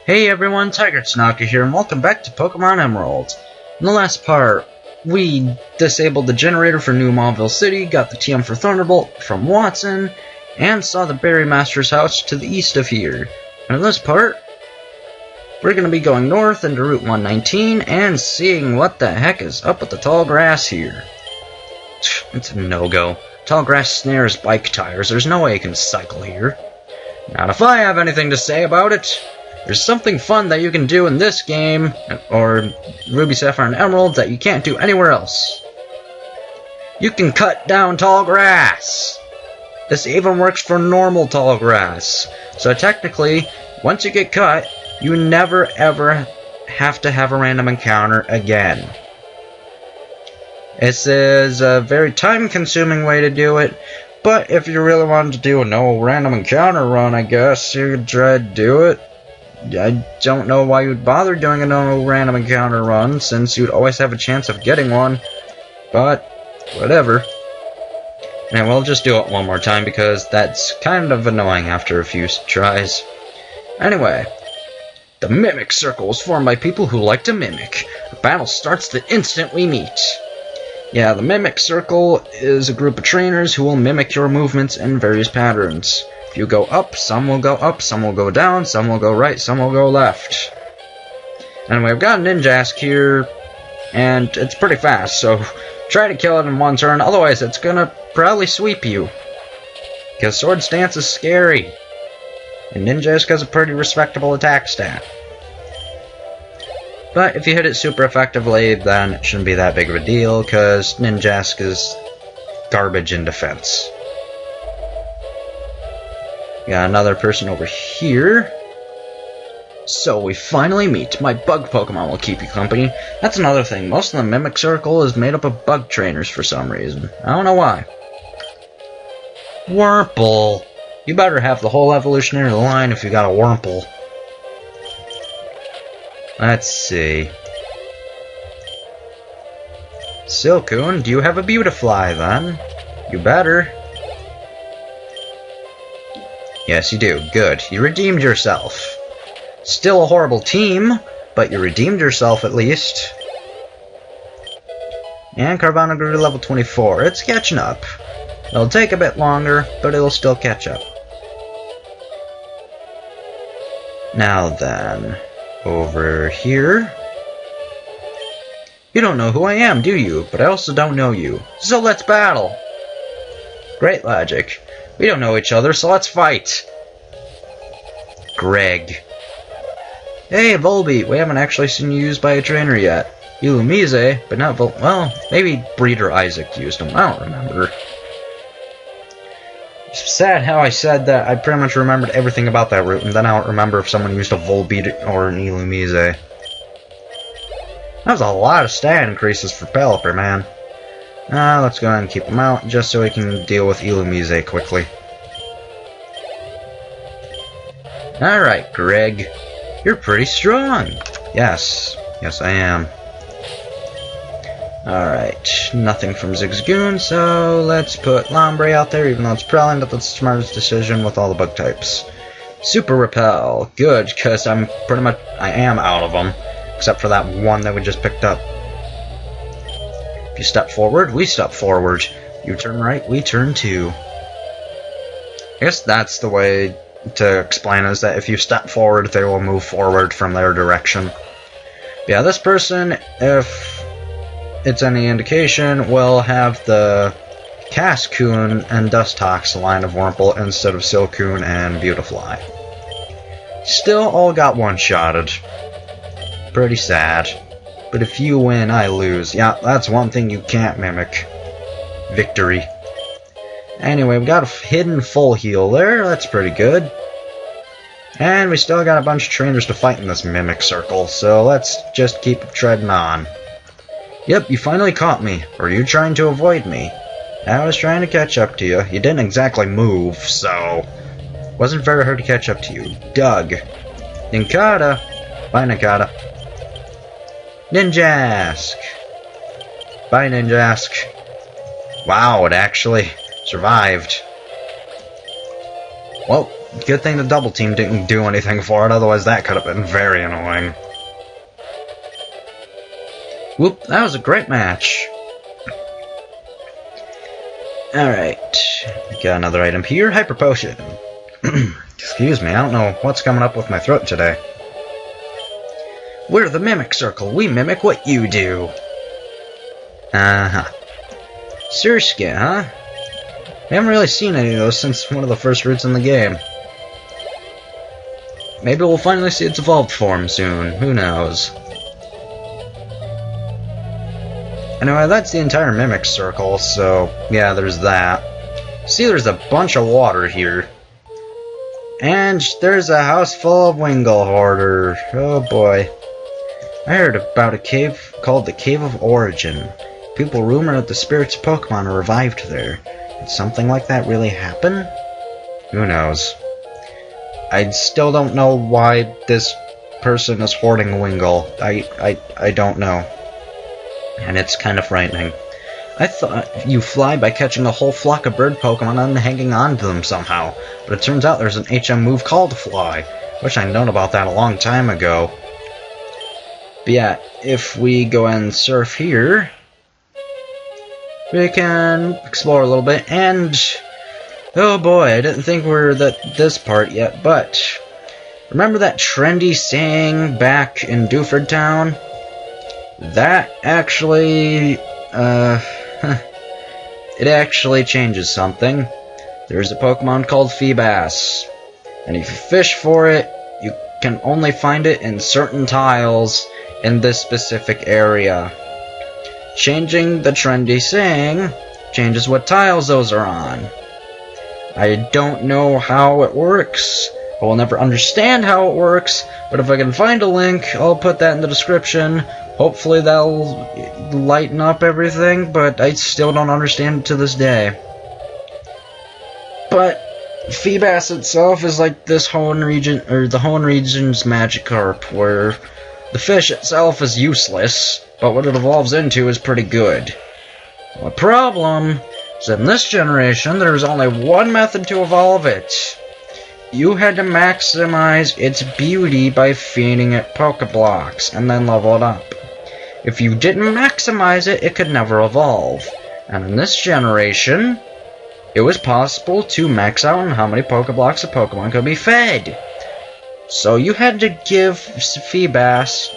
Hey everyone, Tigertenaka here, and welcome back to Pokemon Emerald. In the last part, we disabled the generator for New Mauville City, got the TM for Thunderbolt from Watson, and saw the Berry Master's house to the east of here. And in this part, we're going to be going north into Route 119 and seeing what the heck is up with the tall grass here. It's a no-go. Tall grass snares bike tires. There's no way you can cycle here. Not if I have anything to say about it. There's something fun that you can do in this game, or Ruby, Sapphire, and Emerald, that you can't do anywhere else. You can cut down tall grass! This even works for normal tall grass. So technically, once you get cut, you never ever have to have a random encounter again. This is a very time-consuming way to do it, but if you really wanted to do a no random encounter run, I guess you could try to do it. I don't know why you'd bother doing a no random encounter run, since you'd always have a chance of getting one. But, whatever. And we'll just do it one more time, because that's kind of annoying after a few tries. Anyway, the Mimic Circle is formed by people who like to mimic. The battle starts the instant we meet. Yeah, the Mimic Circle is a group of trainers who will mimic your movements in various patterns. If you go up, some will go up, some will go down, some will go right, some will go left. Anyway, I've got a Ninjask here, and it's pretty fast, so try to kill it in one turn, otherwise it's gonna probably sweep you. Because Sword Stance is scary. And Ninjask has a pretty respectable attack stat. But if you hit it super effectively, then it shouldn't be that big of a deal, because Ninjask is garbage in defense. Got another person over here. So we finally meet. My bug Pokemon will keep you company. That's another thing. Most of the Mimic Circle is made up of bug trainers for some reason. I don't know why. Wurmple. You better have the whole evolutionary line if you got a Wurmple. Let's see. Silcoon, do you have a Beautifly then? You better. Yes, you do. Good. You redeemed yourself. Still a horrible team, but you redeemed yourself at least. And Carvana grew to level 24. It's catching up. It'll take a bit longer, but it'll still catch up. Now then, over here. You don't know who I am, do you? But I also don't know you. So let's battle. Great logic. We don't know each other, so let's fight. Greg. Hey, Volbeat. We haven't actually seen you used by a trainer yet. Illumise, but not well, maybe Breeder Isaac used him. I don't remember. It's sad how I said that I pretty much remembered everything about that route, and then I don't remember if someone used a Volbeat or an Illumise. That was a lot of stat increases for Pelipper, man. Let's go ahead and keep him out, just so we can deal with Illumise quickly. Alright, Greg. You're pretty strong. Yes. Yes, I am. Alright. Nothing from Zigzagoon, so let's put Lombre out there, even though it's probably not the smartest decision with all the bug types. Super Repel. Good, because I am out of them, except for that one that we just picked up. You step forward, we step forward. You turn right, we turn too. I guess that's the way to explain it, is that if you step forward, they will move forward from their direction. Yeah, this person, if it's any indication, will have the Cascoon and Dustox line of Wurmple instead of Silcoon and Beautifly. Still all got one-shotted. Pretty sad. But if you win, I lose. Yeah, that's one thing you can't mimic. Victory. Anyway, we got a hidden full heal there. That's pretty good. And we still got a bunch of trainers to fight in this Mimic Circle, so let's just keep treading on. Yep, you finally caught me. Were you trying to avoid me? I was trying to catch up to you. You didn't exactly move, so wasn't very hard to catch up to you. Doug. Ninkata. Bye, Ninkata. Ninjask! Bye, Ninjask. Wow, it actually survived. Well, Good thing the double team didn't do anything for it, otherwise that could have been very annoying. Whoop, that was a great match. Alright, got another item here, Hyper Potion. Excuse me, I don't know what's coming up with my throat today. We're the Mimic Circle, we mimic what you do. Uh-huh. Surskit, huh? We haven't really seen any of those since one of the first routes in the game. Maybe we'll finally see its evolved form soon, who knows. Anyway, that's the entire Mimic Circle, so yeah, there's that. See, there's a bunch of water here. And there's a house full of Wingull Hoarder. Oh boy. I heard about a cave called the Cave of Origin. People rumor that the spirits of Pokemon are revived there. Did something like that really happen? Who knows? I still don't know why this person is hoarding a Wingull. I don't know. And it's kind of frightening. I thought you fly by catching a whole flock of bird Pokemon and hanging on to them somehow, but it turns out there's an HM move called Fly. Wish I'd known about that a long time ago. But yeah, if we go and surf here, we can explore a little bit, and oh boy, I didn't think we were at this part yet, but remember that trendy saying back in Dewford Town? That actually, it actually changes something. There's a Pokemon called Feebas, and if you fish for it, you can only find it in certain tiles in this specific area. Changing the trendy saying changes what tiles those are on. I don't know how it works. I will never understand how it works, but if I can find a link, I'll put that in the description. Hopefully that'll lighten up everything, but I still don't understand it to this day. But Feebas itself is like this Hoenn region, or the Hoenn region's Magikarp, where the fish itself is useless, but what it evolves into is pretty good. The problem is in this generation, there was only one method to evolve it. You had to maximize its beauty by feeding it Pokeblocks, and then level it up. If you didn't maximize it, it could never evolve. And in this generation, it was possible to max out on how many Pokeblocks a Pokemon could be fed. So you had to give Feebas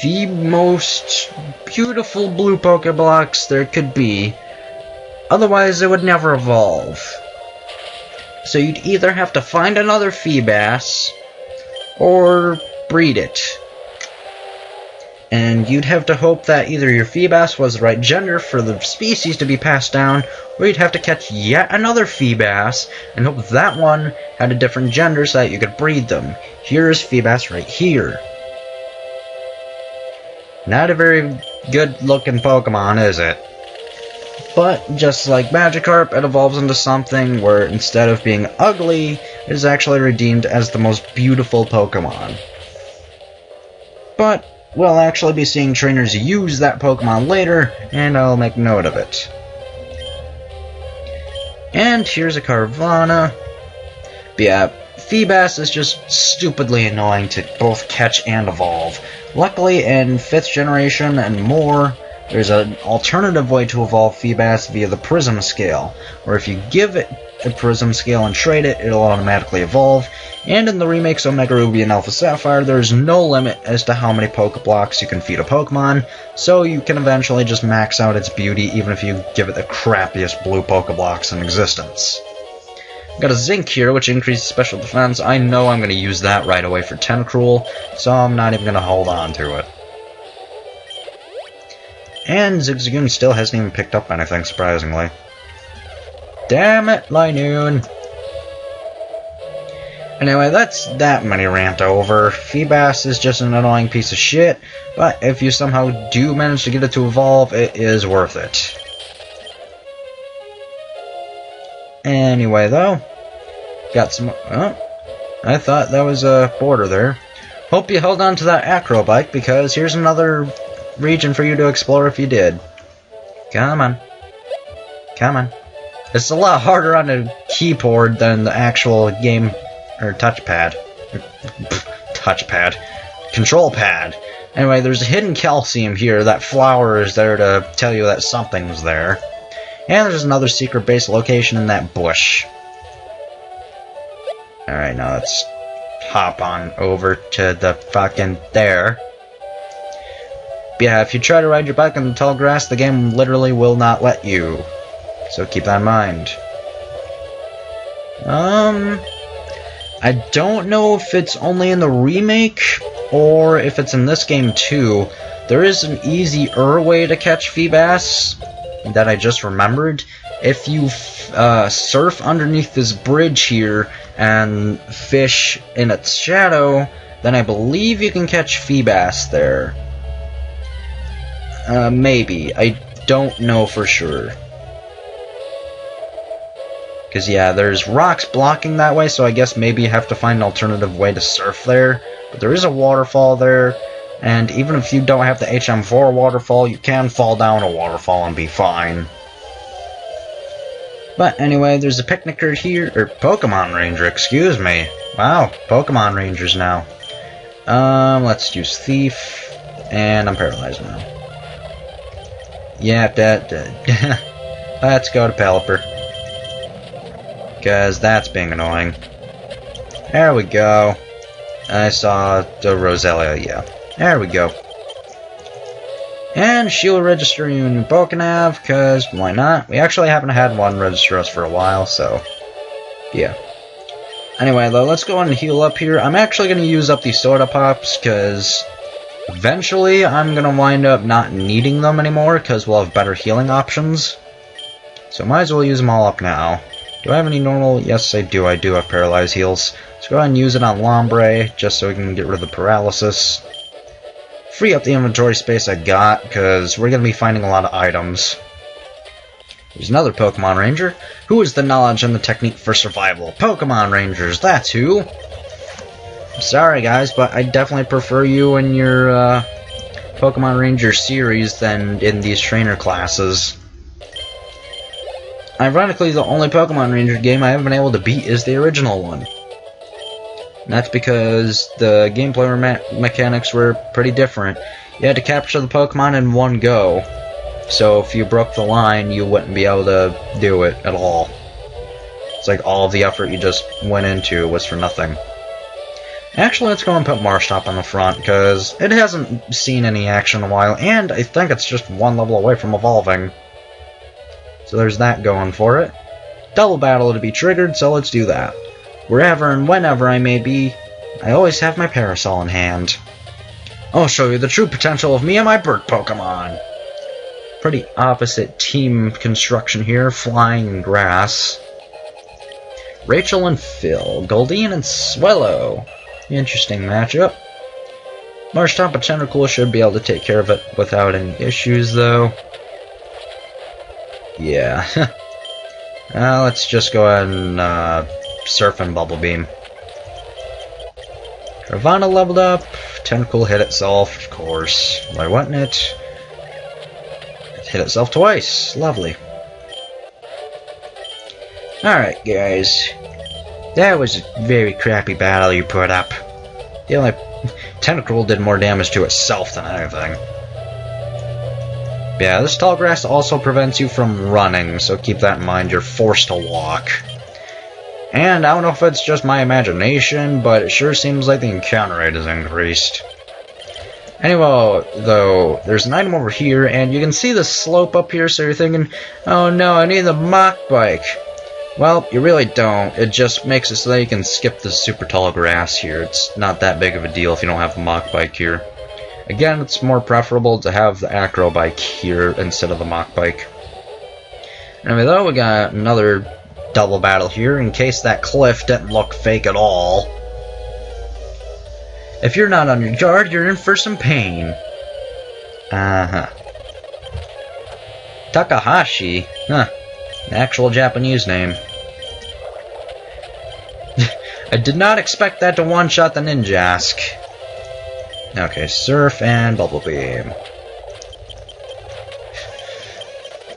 the most beautiful blue Pokeblocks there could be. Otherwise, it would never evolve. So you'd either have to find another Feebas, or breed it. And you'd have to hope that either your Feebas was the right gender for the species to be passed down, or you'd have to catch yet another Feebas, and hope that one had a different gender so that you could breed them. Here's Feebas right here. Not a very good looking Pokemon, is it? But just like Magikarp, it evolves into something where instead of being ugly, it is actually redeemed as the most beautiful Pokemon. But we'll actually be seeing trainers use that Pokemon later, and I'll make note of it. And here's a Carvanha. But yeah, Feebas is just stupidly annoying to both catch and evolve. Luckily, in 5th generation and more, there's an alternative way to evolve Feebas via the Prism Scale, where if you give it a Prism Scale and trade it, it'll automatically evolve. And in the remakes Omega Ruby and Alpha Sapphire, there's no limit as to how many Pokeblocks you can feed a Pokemon, so you can eventually just max out its beauty even if you give it the crappiest blue Pokeblocks in existence. Got a Zinc here, which increases special defense. I know I'm going to use that right away for Tentacruel, so I'm not even going to hold on to it. And Zigzagoon still hasn't even picked up anything, surprisingly. Damn it, Linoon! Anyway, that's that mini rant over. Feebas is just an annoying piece of shit, but if you somehow do manage to get it to evolve, it is worth it. Anyway, though, got some... Oh, I thought that was a border there. Hope you held on to that Acrobike, because here's another region for you to explore if you did. Come on. Come on. It's a lot harder on a keyboard than the actual game Or touchpad. Touchpad. Control pad. Anyway, there's a hidden calcium here. That flower is there to tell you that something's there. And there's another secret base location in that bush. Alright, now let's hop on over to the fucking there. But yeah, if you try to ride your bike on the tall grass, the game literally will not let you. So keep that in mind. I don't know if it's only in the remake or if it's in this game too. There is an easier way to catch Feebas that I just remembered. If you surf underneath this bridge here and fish in its shadow, then I believe you can catch Feebas there. Maybe. I don't know for sure. Because, yeah, there's rocks blocking that way, so I guess maybe you have to find an alternative way to surf there. But there is a waterfall there, and even if you don't have the HM4 waterfall, you can fall down a waterfall and be fine. But anyway, there's a picnicker here, or Pokemon Ranger, excuse me. Wow, Pokemon Rangers now. Let's use Thief, and I'm paralyzed now. Yeah, let's go to Pelipper. Because that's being annoying. There we go. I saw the Roselia, yeah. There we go. And she'll register you in Pokenav, because why not? We actually haven't had one register us for a while, so yeah. Anyway, though, let's go on and heal up here. I'm actually going to use up these Soda Pops, because eventually I'm going to wind up not needing them anymore, because we'll have better healing options. So might as well use them all up now. Do I have any normal? Yes, I do. I do have Paralyze heals. Let's go ahead and use it on Lombre, just so we can get rid of the paralysis. Free up the inventory space I got, because we're going to be finding a lot of items. There's another Pokemon Ranger. Who is the knowledge and the technique for survival? Pokemon Rangers, that's who! I'm sorry, guys, but I definitely prefer you in your Pokemon Ranger series than in these trainer classes. Ironically, the only Pokemon Ranger game I haven't been able to beat is the original one. And that's because the gameplay mechanics were pretty different. You had to capture the Pokemon in one go. So if you broke the line, you wouldn't be able to do it at all. It's like all of the effort you just went into was for nothing. Actually, let's go and put Marshtomp on the front, because it hasn't seen any action in a while, and I think it's just one level away from evolving. So there's that going for it. Double battle to be triggered, so let's do that. Wherever and whenever I may be, I always have my parasol in hand. I'll show you the true potential of me and my bird Pokemon. Pretty opposite team construction here, flying and grass. Rachel and Phil, Goldeen and Swellow. Interesting matchup. Marshtomp and Tentacool should be able to take care of it without any issues, though. Yeah. Let's just go ahead and Surf and Bubble Beam. Carvanha leveled up. Tentacool hit itself, of course. Why wouldn't it? It hit itself twice. Lovely. Alright, guys. That was a very crappy battle you put up. The only Tentacool did more damage to itself than anything. Yeah, this tall grass also prevents you from running, so keep that in mind. You're forced to walk. And I don't know if it's just my imagination, but it sure seems like the encounter rate has increased. Anyway, though, there's an item over here, and you can see the slope up here, so you're thinking, oh no, I need the Mach Bike. Well, you really don't. It just makes it so that you can skip the super tall grass here. It's not that big of a deal if you don't have the Mach Bike here. Again, it's more preferable to have the Acro Bike here instead of the Mach Bike. Anyway, though, we got another double battle here in case that cliff didn't look fake at all. If you're not on your guard, you're in for some pain. Takahashi? Huh. An actual Japanese name. I did not expect that to one-shot the Ninjask. Okay, Surf and Bubble Beam.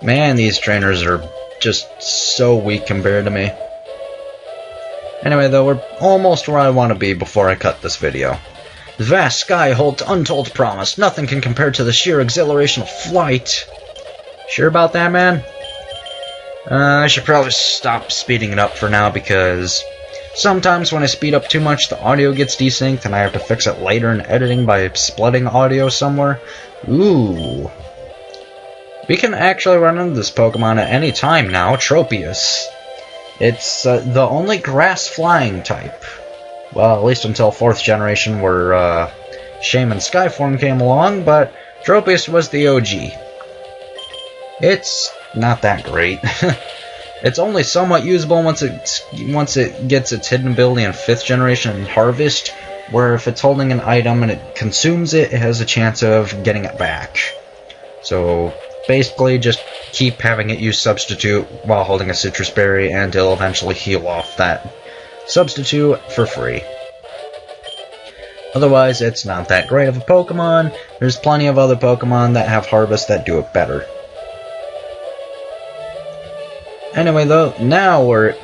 Man, these trainers are just so weak compared to me. Anyway, though, we're almost where I want to be before I cut this video. The vast sky holds untold promise. Nothing can compare to the sheer exhilaration of flight. Sure about that, man? I should probably stop speeding it up for now, because sometimes when I speed up too much, the audio gets desynced, and I have to fix it later in editing by splitting audio somewhere. Ooh. We can actually run into this Pokemon at any time now, Tropius. It's the only grass-flying type. Well, at least until 4th generation, where Shaman Skyform came along, but Tropius was the OG. It's not that great. It's only somewhat usable once it gets its hidden ability in 5th generation Harvest, where if it's holding an item and it consumes it, it has a chance of getting it back. So basically, just keep having it use Substitute while holding a Citrus Berry, and it'll eventually heal off that Substitute for free. Otherwise, it's not that great of a Pokemon. There's plenty of other Pokemon that have Harvest that do it better. Anyway, though, now where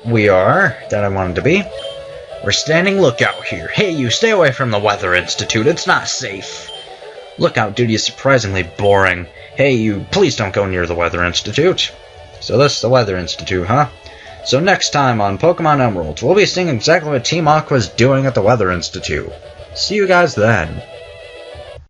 we are, that I wanted to be, we're standing lookout here. Hey, you, stay away from the Weather Institute. It's not safe. Lookout duty is surprisingly boring. Hey, you, please don't go near the Weather Institute. So this is the Weather Institute, huh? So next time on Pokemon Emerald, we'll be seeing exactly what Team Aqua's doing at the Weather Institute. See you guys then.